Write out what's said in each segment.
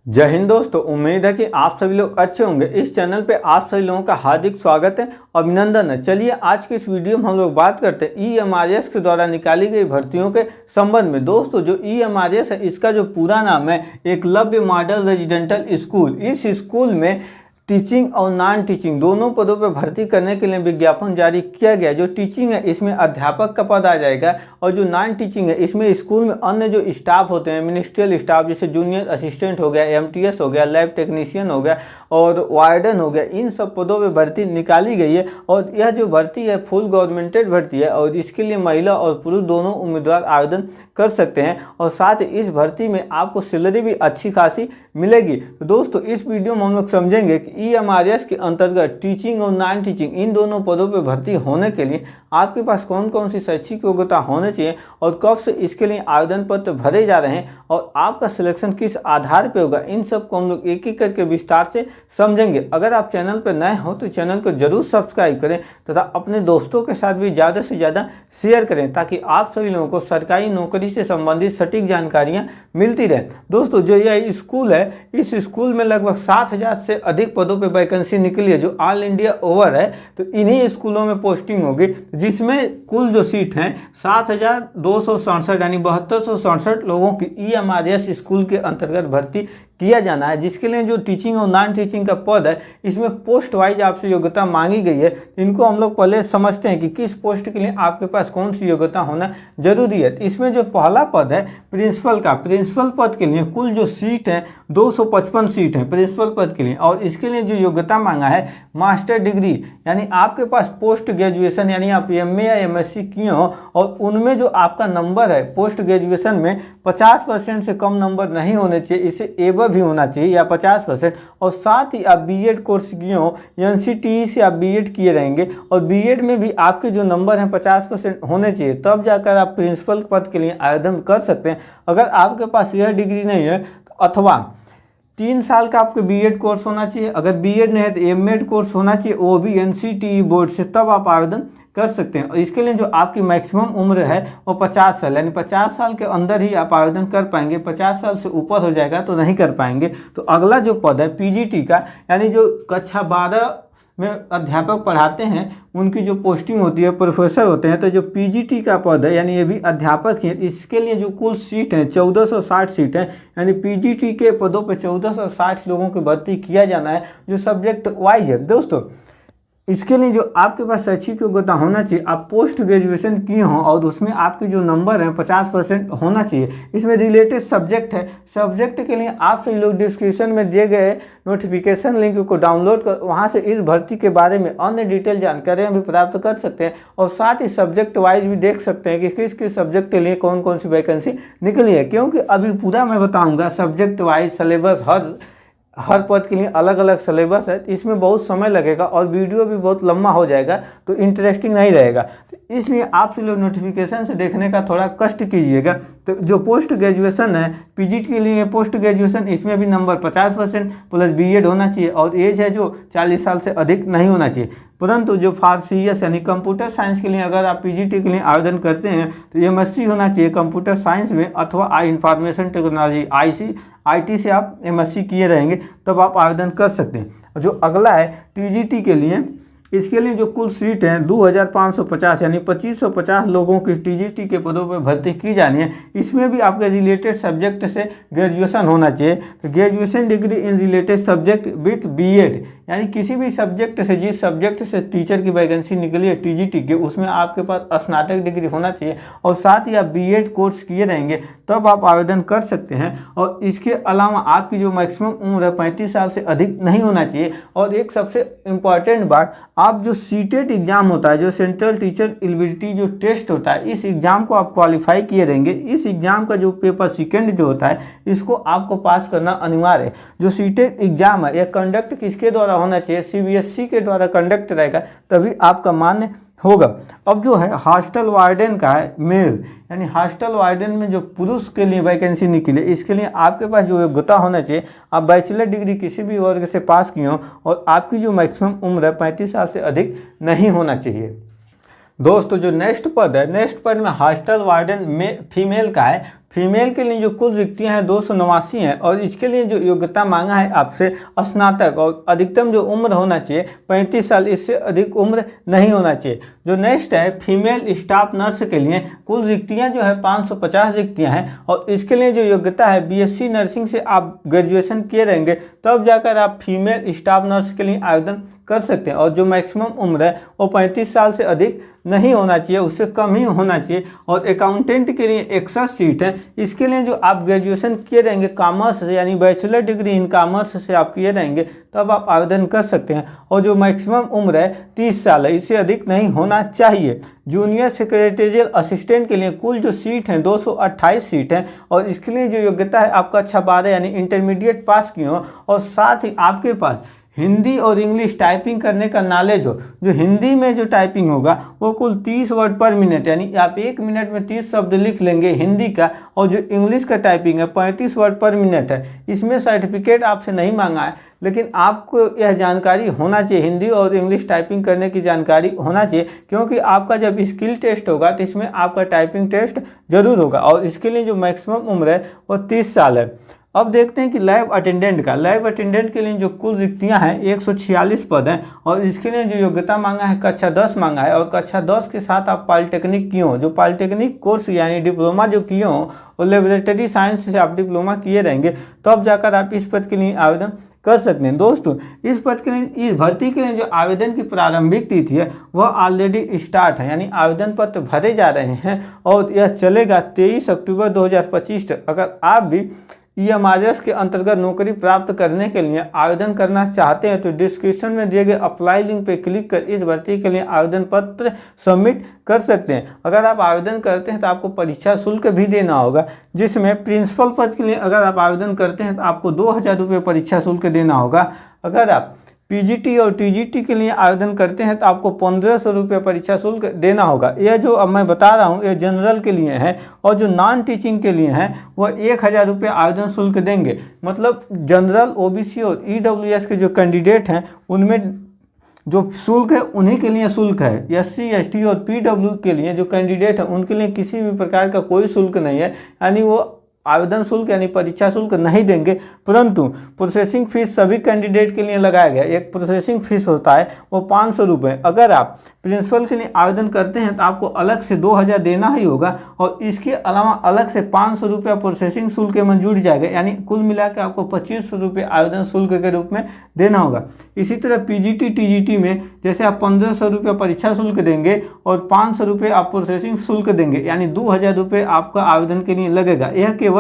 जय हिंद दोस्तों, उम्मीद है कि आप सभी लोग अच्छे होंगे। इस चैनल पे आप सभी लोगों का हार्दिक स्वागत है, अभिनंदन है। चलिए आज की इस वीडियो में हम लोग बात करते हैं ईएमआरएस के द्वारा निकाली गई भर्तियों के संबंध में। दोस्तों जो ईएमआरएस है इसका जो पूरा नाम है एकलव्य मॉडल रेजिडेंटल स्कूल। इस स्कूल में टीचिंग और नॉन टीचिंग दोनों पदों पर भर्ती करने के लिए विज्ञापन जारी किया गया। जो टीचिंग है इसमें अध्यापक का पद आ जाएगा और जो नॉन टीचिंग है इसमें स्कूल में अन्य जो स्टाफ होते हैं, मिनिस्ट्रियल स्टाफ जैसे जूनियर असिस्टेंट हो गया, एमटीएस हो गया, लैब टेक्नीशियन हो गया और वार्डन हो गया, इन सब पदों पर भर्ती निकाली गई है। और यह जो भर्ती है फुल गवर्नमेंटेड भर्ती है और इसके लिए महिला और पुरुष दोनों उम्मीदवार आवेदन कर सकते हैं। और साथ ही इस भर्ती में आपको सैलरी भी अच्छी खासी मिलेगी। तो दोस्तों इस वीडियो में हम लोग समझेंगे कि ईएमआरएस के अंतर्गत टीचिंग और नॉन टीचिंग इन दोनों पदों पर भर्ती होने के लिए आपके पास कौन कौन सी शैक्षिक योग्यता होनी चाहिए और कब से इसके लिए आवेदन पत्र भरे जा रहे हैं और आपका सिलेक्शन किस आधार पर होगा, इन सब को हम लोग एक एक करके विस्तार से समझेंगे। अगर आप चैनल पर नए हो तो चैनल को जरूर सब्सक्राइब करें तथा अपने दोस्तों के साथ भी ज़्यादा से ज़्यादा शेयर करें ताकि आप सभी लोगों को सरकारी नौकरी से संबंधित सटीक जानकारियाँ मिलती रहे। दोस्तों जो यह स्कूल है इस स्कूल में लगभग 60,000 से अधिक पदों पर वैकेंसी निकली है जो ऑल इंडिया ओवर है। तो इन्हीं स्कूलों में पोस्टिंग होगी जिसमें कुल जो सीट हैं 7,267 यानी 7267 लोगों की ईएमआरएस स्कूल के अंतर्गत भर्ती किया जाना है। जिसके लिए जो टीचिंग और नॉन टीचिंग का पद है इसमें पोस्ट वाइज आपसे योग्यता मांगी गई है। इनको हम लोग पहले समझते हैं कि किस पोस्ट के लिए आपके पास कौन सी योग्यता होना जरूरी है। इसमें जो पहला पद है प्रिंसिपल का, प्रिंसिपल पद के लिए कुल जो सीट है 255 सीट है प्रिंसिपल पद के लिए। और इसके लिए जो योग्यता मांगा है मास्टर डिग्री यानी आपके पास पोस्ट ग्रेजुएशन यानी आप एमए या एमएससी किए हो और उनमें जो आपका नंबर है पोस्ट ग्रेजुएशन में 50% से कम नंबर नहीं होने चाहिए, इसे एबव भी होना चाहिए या 50%। और साथ ही आप बीएड कोर्स किए हो, एनसीटीई से आप बीएड किए रहेंगे और बीएड में भी आपके जो नंबर हैं 50% होने चाहिए, तब जाकर आप प्रिंसिपल पद के लिए आवेदन कर सकते हैं। अगर आपके पास यह डिग्री नहीं है अथवा 3 साल का आपके बीएड कोर्स होना चाहिए, अगर बीएड नहीं है तो एमएड कोर्स होना चाहिए वो भी एनसीटीई बोर्ड से, तब आप आवेदन कर सकते हैं। और इसके लिए जो आपकी मैक्सिमम उम्र है वो 50 साल यानी 50 साल के अंदर ही आप आवेदन कर पाएंगे। 50 साल से ऊपर हो जाएगा तो नहीं कर पाएंगे। तो अगला जो पद है पीजीटी का यानी जो कक्षा 12 में अध्यापक पढ़ाते हैं उनकी जो पोस्टिंग होती है प्रोफेसर होते हैं। तो जो पीजीटी का पद है यानी ये भी अध्यापक ही है। इसके लिए जो कुल सीट हैं 1460 सीट हैं यानी पीजीटी के पदों पर 1460 लोगों की भर्ती किया जाना है जो सब्जेक्ट वाइज है। दोस्तों इसके लिए जो आपके पास शैक्षिक योग्यता होना चाहिए, आप पोस्ट ग्रेजुएशन किए हों और उसमें आपके जो नंबर हैं 50% होना चाहिए। इसमें रिलेटेड सब्जेक्ट है, सब्जेक्ट के लिए आप सभी लोग डिस्क्रिप्शन में दिए गए नोटिफिकेशन लिंक को डाउनलोड कर वहां से इस भर्ती के बारे में अन्य डिटेल जानकारियाँ भी प्राप्त कर सकते हैं। और साथ ही सब्जेक्ट वाइज भी देख सकते हैं कि किस किस सब्जेक्ट के लिए कौन कौन सी वैकेंसी निकली है, क्योंकि अभी पूरा मैं बताऊँगा सब्जेक्ट वाइज सिलेबस हर पद के लिए अलग अलग सिलेबस है। इसमें बहुत समय लगेगा और वीडियो भी बहुत लंबा हो जाएगा तो इंटरेस्टिंग नहीं रहेगा। तो इसलिए आप से लोग नोटिफिकेशन से देखने का थोड़ा कष्ट कीजिएगा। तो जो पोस्ट ग्रेजुएशन है पीजीटी के लिए पोस्ट ग्रेजुएशन इसमें भी नंबर 50% प्लस बीएड होना चाहिए और एज है जो 40 साल से अधिक नहीं होना चाहिए। परंतु जो फारसीएस यानी कंप्यूटर साइंस के लिए अगर आप पीजीटी के लिए आवेदन करते हैं तो एमएससी होना चाहिए कंप्यूटर साइंस में अथवा इंफॉर्मेशन टेक्नोलॉजी आईटी से आप एमएससी किए रहेंगे तब आप आवेदन कर सकते हैं। जो अगला है टीजीटी के लिए, इसके लिए जो कुल सीट हैं 2550 यानी 2550 लोगों की टीजीटी के पदों पर भर्ती की जानी है। इसमें भी आपके रिलेटेड सब्जेक्ट से ग्रेजुएशन होना चाहिए। तो graduation degree in related subject with BEd यानी किसी भी सब्जेक्ट से, जिस सब्जेक्ट से टीचर की वैकेंसी निकली है टीजीटी के उसमें आपके पास स्नातक डिग्री होना चाहिए और साथ ही आप बीएड कोर्स किए रहेंगे तब आप आवेदन कर सकते हैं। और इसके अलावा आपकी जो मैक्सिमम उम्र है 35 साल से अधिक नहीं होना चाहिए। और एक सबसे इम्पॉर्टेंट बात, आप जो सीटेट एग्जाम होता है जो सेंट्रल टीचर एलिजिबिलिटी जो टेस्ट होता है इस एग्जाम को आप क्वालिफाई किए रहेंगे। इस एग्जाम का जो पेपर सेकेंड जो होता है इसको आपको पास करना अनिवार्य है। जो सीटेट एग्जाम है यह कंडक्ट किसके द्वारा होना चाहिए, सीबीएसई के द्वारा कंडक्ट रहेगा तभी आपका मान्य होगा। अब जो है हॉस्टल वार्डन का है मेल यानी हॉस्टल वार्डन में जो पुरुष के लिए वैकेंसी निकली है इसके लिए आपके पास जो योग्यता होना चाहिए, आप बैचलर डिग्री किसी भी वर्ग से पास किए हो और आपकी जो मैक्सिमम उम्र है 35 साल से अधिक नहीं होना चाहिए। दोस्तों जो नेक्स्ट पद है, नेक्स्ट पद में हॉस्टल वार्डन में फीमेल का है। फीमेल के लिए जो कुल रिक्तियां हैं 289 हैं और इसके लिए जो योग्यता मांगा है आपसे स्नातक और अधिकतम जो उम्र होना चाहिए 35 साल, इससे अधिक उम्र नहीं होना चाहिए। जो नेक्स्ट है फीमेल स्टाफ नर्स के लिए कुल रिक्तियां जो है 550 रिक्तियां हैं और इसके लिए जो योग्यता है बीएससी नर्सिंग से आप ग्रेजुएशन किए रहेंगे तब जाकर आप फीमेल स्टाफ नर्स के लिए आवेदन कर सकते हैं। और जो मैक्सिमम उम्र है वो 35 साल से अधिक नहीं होना चाहिए, उससे कम ही होना चाहिए। और अकाउंटेंट के लिए 61 सीट है, इसके लिए जो आप ग्रेजुएशन किए रहेंगे कॉमर्स से यानी बैचलर डिग्री इन कॉमर्स से आप किए रहेंगे तब आप आवेदन कर सकते हैं। और जो मैक्सिमम उम्र है 30 साल है, इससे अधिक नहीं होना चाहिए। जूनियर सेक्रेटरियल असिस्टेंट के लिए कुल जो सीट हैं 228 सीट हैं और इसके लिए जो योग्यता है आपका 6/12 यानी इंटरमीडिएट पास किए हो और साथ ही आपके पास हिंदी और इंग्लिश टाइपिंग करने का नॉलेज हो। जो हिंदी में जो टाइपिंग होगा वो कुल 30 वर्ड पर मिनट यानी आप 1 मिनट में 30 शब्द लिख लेंगे हिंदी का, और जो इंग्लिश का टाइपिंग है 35 वर्ड पर मिनट है। इसमें सर्टिफिकेट आपसे नहीं मांगा है, लेकिन आपको यह जानकारी होना चाहिए, हिंदी और इंग्लिश टाइपिंग करने की जानकारी होना चाहिए, क्योंकि आपका जब स्किल टेस्ट होगा तो इसमें आपका टाइपिंग टेस्ट जरूर होगा। और इसके लिए जो मैक्सिमम उम्र है वो 30 साल है। अब देखते हैं कि लैब अटेंडेंट का। लैब अटेंडेंट के लिए जो कुल रिक्तियां हैं 146 पद हैं और इसके लिए जो योग्यता मांगा है कक्षा 10 मांगा है और कक्षा 10 के साथ आप पॉलिटेक्निक किए हो। जो पॉलिटेक्निक कोर्स यानी डिप्लोमा जो किए हो और लेबोरेटरी साइंस से आप डिप्लोमा किए रहेंगे तब जाकर आप इस पद के लिए आवेदन कर सकते हैं। दोस्तों इस पद के लिए, इस भर्ती के लिए जो आवेदन की प्रारंभिक तिथि है वह ऑलरेडी स्टार्ट है, यानी आवेदन पत्र भरे जा रहे हैं और यह चलेगा 23 अक्टूबर 2025 तक। अगर आप भी EMRS के अंतर्गत नौकरी प्राप्त करने के लिए आवेदन करना चाहते हैं तो डिस्क्रिप्शन में दिए गए अप्लाई लिंक पर क्लिक कर इस भर्ती के लिए आवेदन पत्र सबमिट कर सकते हैं। अगर आप आवेदन करते हैं तो आपको परीक्षा शुल्क भी देना होगा, जिसमें प्रिंसिपल पद के लिए अगर आप आवेदन करते हैं तो आपको 2000 रुपये परीक्षा शुल्क देना होगा। अगर आप PGT और TGT के लिए आवेदन करते हैं तो आपको 1500 रुपये परीक्षा शुल्क देना होगा। यह जो अब मैं बता रहा हूँ ये जनरल के लिए है, और जो नॉन टीचिंग के लिए हैं वह 1000 रुपये आवेदन शुल्क देंगे। मतलब जनरल, OBC और EWS के जो कैंडिडेट हैं उनमें जो शुल्क है उन्हीं के लिए शुल्क है। SC ST और PW के लिए जो कैंडिडेट हैं उनके लिए किसी भी प्रकार का कोई शुल्क नहीं है, यानी वो आवेदन शुल्क यानी परीक्षा शुल्क नहीं देंगे। परंतु प्रोसेसिंग फीस सभी कैंडिडेट के लिए लगाया गया। एक प्रोसेसिंग फीस होता है वो 500 रुपये। अगर आप प्रिंसिपल के लिए आवेदन करते हैं तो आपको अलग से 2000 देना ही होगा और इसके अलावा अलग से 500 रुपया प्रोसेसिंग शुल्क में जुड़ जाएगा, यानी कुल मिला के आपको 2500 रुपये आवेदन शुल्क के रूप में देना होगा। इसी तरह PGT TGT में जैसे आप 1500 रुपये परीक्षा शुल्क देंगे और 500 रुपये आप प्रोसेसिंग शुल्क देंगे, यानी 2000 रुपये आपका आवेदन के लिए लगेगा। यह केवल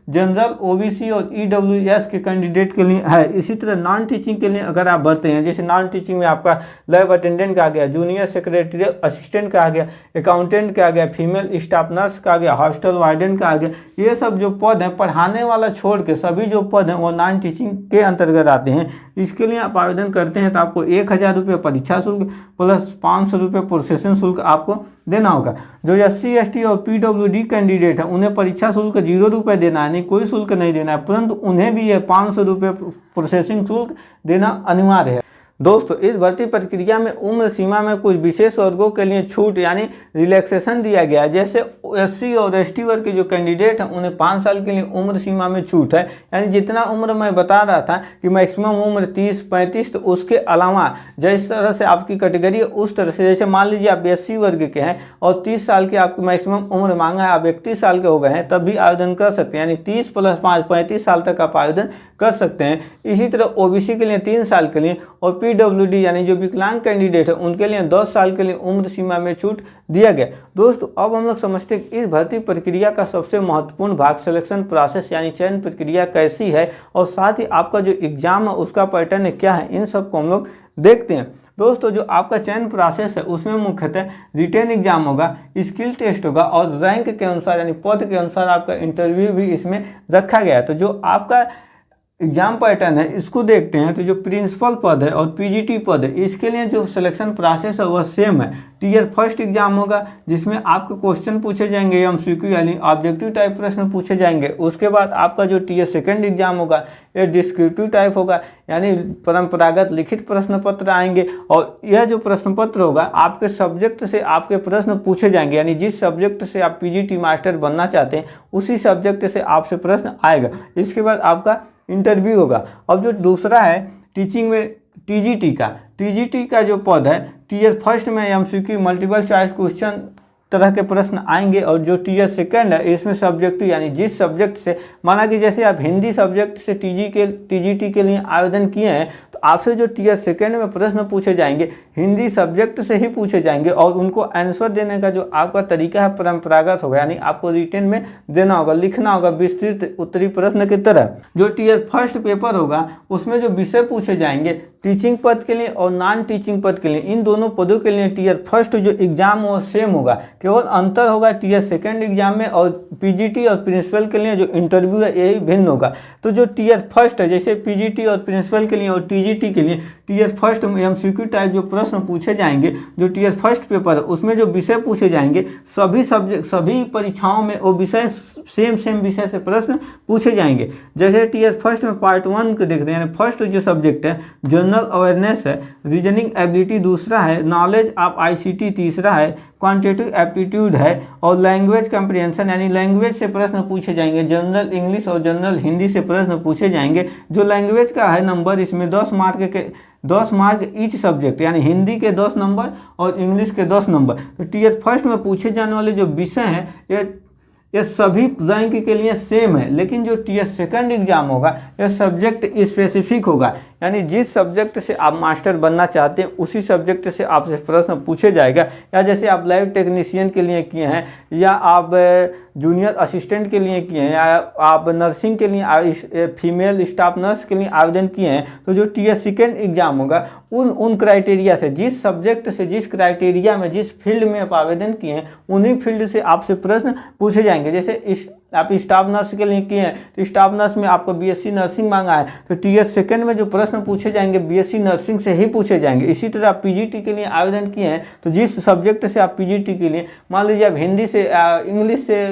जनरल, OBC और EWS के कैंडिडेट के लिए है। इसी तरह नॉन टीचिंग के लिए अगर आप भरते हैं, जैसे नॉन टीचिंग में आपका लैब अटेंडेंट का आ गया, जूनियर सेक्रेटरियल असिस्टेंट का आ गया, अकाउंटेंट का आ गया, फीमेल स्टाफ नर्स का आ गया, हॉस्टल वार्डन का आ गया, ये सब जो पद हैं पढ़ाने वाला छोड़ के सभी जो पद हैं वो नॉन टीचिंग के अंतर्गत आते हैं। इसके लिए आप आवेदन करते हैं तो आपको 1000 रुपये परीक्षा शुल्क प्लस 500 रुपये प्रोसेसिंग शुल्क आपको देना होगा। जो SC ST और PWD कैंडिडेट हैं उन्हें परीक्षा शुल्क 0 रुपये देना है, नहीं कोई शुल्क नहीं देना है, परंतु उन्हें भी यह 500 रुपये प्रोसेसिंग शुल्क देना अनिवार्य है। दोस्तों इस भर्ती प्रक्रिया में उम्र सीमा में कुछ विशेष वर्गों के लिए छूट यानी रिलैक्सेशन दिया गया है। जैसे SC और ST वर्ग के जो कैंडिडेट हैं उन्हें 5 साल के लिए उम्र सीमा में छूट है, यानी जितना उम्र मैं बता रहा था कि मैक्सिमम उम्र 30-35, तो उसके अलावा जिस तरह से आपकी कैटेगरी है उस तरह से, जैसे मान लीजिए आप SC वर्ग के हैं और 30 साल की आपकी मैक्सिमम उम्र मांगा है, आप 31 साल के हो गए हैं तब भी आवेदन कर सकते हैं, यानी 30 + 5 35 साल तक आप आवेदन कर सकते हैं। इसी तरह OBC के लिए 3 साल के लिए और PWD यानी जो विकलांग कैंडिडेट है उनके लिए 10 साल के लिए उम्र सीमा में छूट दिया गया। दोस्तों अब हम लोग समझते हैं कि इस भर्ती प्रक्रिया का सबसे महत्वपूर्ण भाग सिलेक्शन प्रोसेस यानी चयन प्रक्रिया कैसी है और साथ ही आपका जो एग्जाम है उसका पैटर्न है क्या है, इन सब को हम लोग देखते हैं। दोस्तों जो आपका चयन प्रोसेस है उसमें मुख्यतः रिटेन एग्जाम होगा, स्किल टेस्ट होगा और रैंक के अनुसार यानी पद के अनुसार आपका इंटरव्यू भी इसमें रखा गया है। तो जो आपका एग्जाम पैटर्न है इसको देखते हैं तो जो प्रिंसिपल पद है और पीजीटी पद है इसके लिए जो सिलेक्शन प्रोसेस है वह सेम है। टीयर फर्स्ट एग्जाम होगा जिसमें आपके क्वेश्चन पूछे जाएंगे एमसीक्यू यानी ऑब्जेक्टिव टाइप प्रश्न पूछे जाएंगे। उसके बाद आपका जो टीयर सेकंड एग्जाम होगा यह डिस्क्रिप्टिव टाइप होगा यानी परंपरागत लिखित प्रश्न पत्र आएंगे और यह जो प्रश्न पत्र होगा आपके सब्जेक्ट से आपके प्रश्न पूछे जाएंगे यानी जिस सब्जेक्ट से आप पीजीटी मास्टर बनना चाहते हैं उसी सब्जेक्ट से आपसे प्रश्न आएगा। इसके बाद आपका इंटरव्यू होगा। अब जो दूसरा है टीचिंग में टीजीटी का जो पद है टीयर फर्स्ट में एमसीक्यू मल्टीपल चॉइस क्वेश्चन तरह के प्रश्न आएंगे और जो टीयर सेकंड है इसमें सब्जेक्टिव यानी जिस सब्जेक्ट से माना कि जैसे आप हिंदी सब्जेक्ट से टीजीटी के लिए आवेदन किए हैं तो आपसे जो टीयर सेकंड में प्रश्न पूछे जाएंगे हिंदी सब्जेक्ट से ही पूछे जाएंगे और उनको आंसर देने का जो आपका तरीका है परंपरागत होगा यानी आपको रिटन में देना होगा, लिखना होगा विस्तृत उत्तरी प्रश्न की तरह। जो टीयर फर्स्ट पेपर होगा उसमें जो विषय पूछे जाएंगे टीचिंग पद के लिए और नॉन टीचिंग पद के लिए इन दोनों पदों के लिए टीयर फर्स्ट जो एग्जाम वो सेम होगा, केवल अंतर होगा टीयर सेकंड एग्जाम में और पीजीटी और प्रिंसिपल के लिए जो इंटरव्यू है यही भिन्न होगा। तो जो टीयर फर्स्ट है जैसे पीजीटी और प्रिंसिपल के लिए और टीजीटी के लिए टीयर फर्स्ट में एमसीक्यू टाइप जो प्रश्न पूछे जाएंगे जो टीयर फर्स्ट पेपर है उसमें जो विषय पूछे जाएंगे सभी परीक्षाओं में वो विषय सेम विषय से प्रश्न पूछे जाएंगे। जैसे टीयर फर्स्ट में पार्ट 1 को देखते हैं यानी फर्स्ट जो सब्जेक्ट है जनरल अवेयरनेस है, रीजनिंग एबिलिटी दूसरा है, नॉलेज ऑफ आईसीटी तीसरा है, क्वांटिटेटिव एप्टीट्यूड है और लैंग्वेज कंप्रिहेंशन यानी लैंग्वेज से प्रश्न पूछे जाएंगे। जनरल इंग्लिश और जनरल हिंदी से प्रश्न पूछे जाएंगे। जो लैंग्वेज का है नंबर इसमें 10 मार्क ईच सब्जेक्ट यानी हिंदी के 10 नंबर और इंग्लिश के 10 नंबर। तो टीयर फर्स्ट में पूछे जाने वाले जो विषय हैं ये सभी रैंक के लिए सेम है, लेकिन जो टीयर सेकंड एग्जाम होगा यह सब्जेक्ट स्पेसिफिक होगा यानी जिस सब्जेक्ट से आप मास्टर बनना चाहते हैं उसी सब्जेक्ट से आपसे प्रश्न पूछे जाएगा। या जैसे आप लैब टेक्नीशियन के लिए किए हैं या आप जूनियर असिस्टेंट के लिए किए हैं या आप नर्सिंग के लिए फीमेल स्टाफ नर्स के लिए आवेदन किए हैं तो जो टीयर सेकंड एग्जाम होगा उन क्राइटेरिया से जिस सब्जेक्ट से जिस क्राइटेरिया में जिस फील्ड में आप आवेदन किए हैं उन्हीं फील्ड से आपसे प्रश्न पूछे जाएंगे। जैसे आप स्टाफ नर्स के लिए किए हैं तो स्टाफ नर्स में आपको बीएससी नर्सिंग मांगा है तो टीयर सेकंड में जो प्रश्न पूछे जाएंगे बीएससी नर्सिंग से ही पूछे जाएंगे। इसी तरह आप पीजीटी के लिए आवेदन किए हैं तो जिस सब्जेक्ट से आप पीजीटी के लिए मान लीजिए आप हिंदी से इंग्लिश से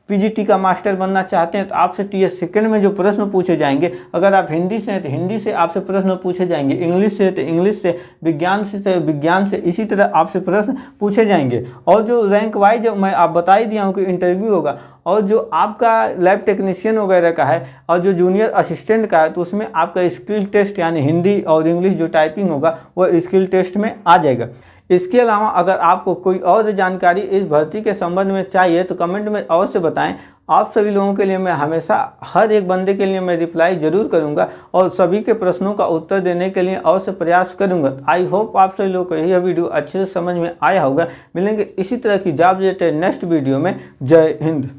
पीजीटी का मास्टर बनना चाहते हैं तो आपसे टीयर सेकंड में जो प्रश्न पूछे जाएंगे अगर आप हिंदी से हैं तो हिंदी से आपसे प्रश्न पूछे जाएंगे, इंग्लिश से तो इंग्लिश से, विज्ञान से तो विज्ञान से, इसी तरह आपसे प्रश्न पूछे जाएंगे। और जो रैंक वाइज मैं आप बता ही दिया हूँ कि इंटरव्यू होगा और जो आपका लैब टेक्नीशियन वगैरह का है और जो जूनियर असिस्टेंट का है तो उसमें आपका स्किल टेस्ट यानी हिंदी और इंग्लिश जो टाइपिंग होगा वो स्किल टेस्ट में आ जाएगा। इसके अलावा अगर आपको कोई और जानकारी इस भर्ती के संबंध में चाहिए तो कमेंट में अवश्य बताएं। आप सभी लोगों के लिए मैं हमेशा हर एक बंदे के लिए मैं रिप्लाई जरूर करूंगा और सभी के प्रश्नों का उत्तर देने के लिए अवश्य प्रयास करूंगा। आई होप आप सभी लोगों को यह वीडियो अच्छे से समझ में आया होगा। मिलेंगे इसी तरह की जॉब रिलेटेड नेक्स्ट वीडियो में। जय हिंद।